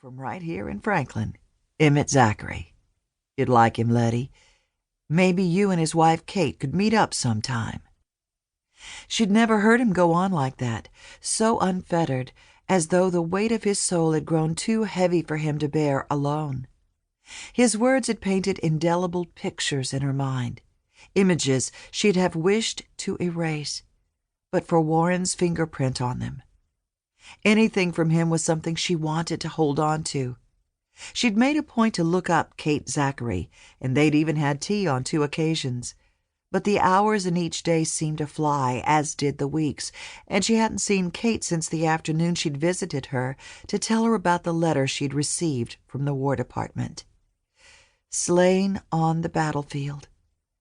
from right here in Franklin. Emmett Zachary. You'd like him, Letty. Maybe you and his wife Kate could meet up sometime." She'd never heard him go on like that, so unfettered, as though the weight of his soul had grown too heavy for him to bear alone. His words had painted indelible pictures in her mind, images she'd have wished to erase, but for Warren's fingerprint on them. Anything from him was something she wanted to hold on to. She'd made a point to look up Kate Zachary, and they'd even had tea on 2 occasions. But the hours in each day seemed to fly, as did the weeks, and she hadn't seen Kate since the afternoon she'd visited her to tell her about the letter she'd received from the War Department. Slain on the battlefield,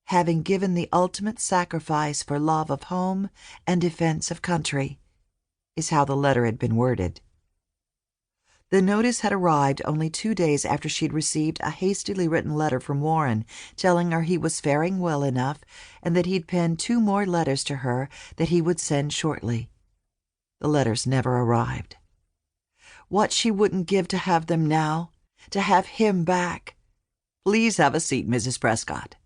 having given the ultimate sacrifice for love of home and defense of country, is how the letter had been worded. The notice had arrived only 2 days after she'd received a hastily written letter from Warren telling her he was faring well enough and that he'd penned 2 more letters to her that he would send shortly. The letters never arrived. What she wouldn't give to have them now, to have him back. "Please have a seat, Mrs. Prescott."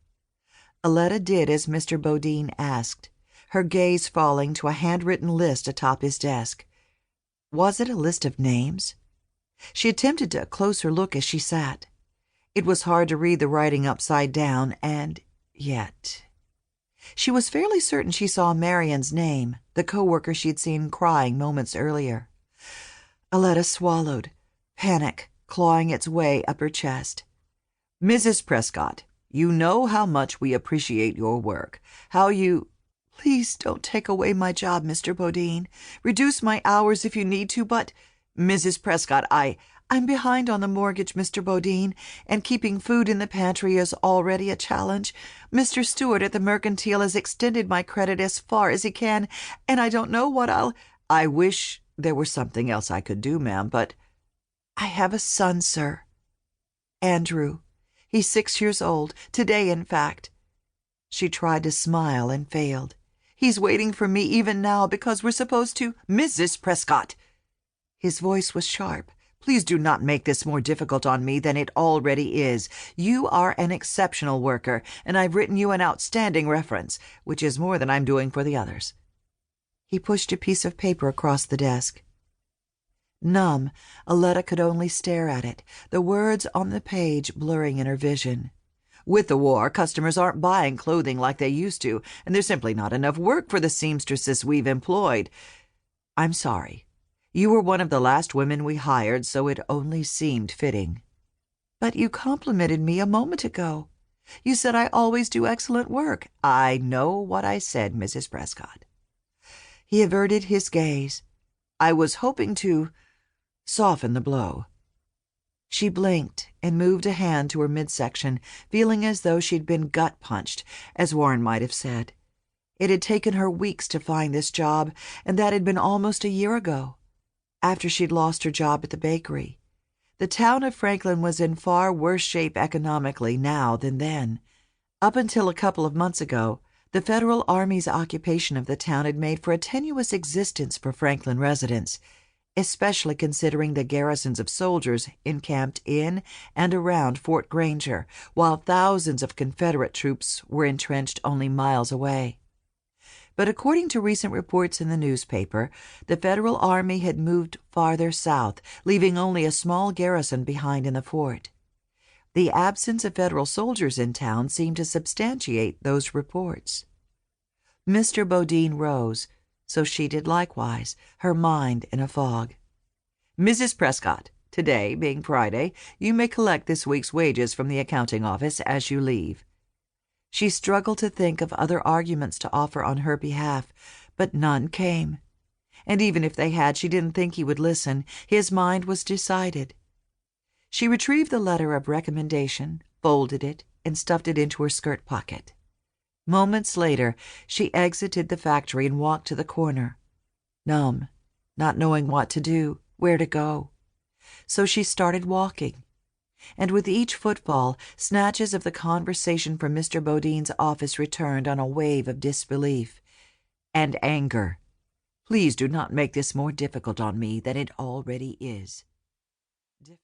Aletta did as Mr. Bodine asked, her gaze falling to a handwritten list atop his desk. Was it a list of names? She attempted a closer look as she sat. It was hard to read the writing upside down, and yet... She was fairly certain she saw Marion's name, the co-worker she'd seen crying moments earlier. Aletta swallowed, panic clawing its way up her chest. "Mrs. Prescott, you know how much we appreciate your work, how you—" "Please don't take away my job, Mr. Bodine. Reduce my hours if you need to, but—" "Mrs. Prescott, I'm behind on the mortgage, Mr. Bodine, and keeping food in the pantry is already a challenge. Mr. Stewart at the Mercantile has extended my credit as far as he can, and I don't know what I'll—" "I wish there were something else I could do, ma'am, but—" "I have a son, sir. Andrew. He's 6 years old, today, in fact." She tried to smile and failed. "He's waiting for me even now because we're supposed to—" "Mrs. Prescott!" His voice was sharp. "Please do not make this more difficult on me than it already is. You are an exceptional worker, and I've written you an outstanding reference, which is more than I'm doing for the others." He pushed a piece of paper across the desk. Numb, Aletta could only stare at it, the words on the page blurring in her vision. "With the war, customers aren't buying clothing like they used to, and there's simply not enough work for the seamstresses we've employed. I'm sorry. You were one of the last women we hired, so it only seemed fitting." "But you complimented me a moment ago. You said I always do excellent work." "I know what I said, Mrs. Prescott." He averted his gaze. "I was hoping to soften the blow." She blinked and moved a hand to her midsection, feeling as though she'd been gut-punched, as Warren might have said. It had taken her weeks to find this job, and that had been almost a year ago, after she'd lost her job at the bakery. The town of Franklin was in far worse shape economically now than then. Up until a couple of months ago, the Federal Army's occupation of the town had made for a tenuous existence for Franklin residents, especially considering the garrisons of soldiers encamped in and around Fort Granger, while thousands of Confederate troops were entrenched only miles away. But according to recent reports in the newspaper, the Federal Army had moved farther south, leaving only a small garrison behind in the fort. The absence of Federal soldiers in town seemed to substantiate those reports. Mr. Bodine rose, so she did likewise, her mind in a fog. "Mrs. Prescott, today, being Friday, you may collect this week's wages from the accounting office as you leave." She struggled to think of other arguments to offer on her behalf, but none came. And even if they had, she didn't think he would listen. His mind was decided. She retrieved the letter of recommendation, folded it, and stuffed it into her skirt pocket. Moments later, she exited the factory and walked to the corner, numb, not knowing what to do, where to go. So she started walking. And with each footfall, snatches of the conversation from Mr. Bodine's office returned on a wave of disbelief and anger. "Please do not make this more difficult on me than it already is."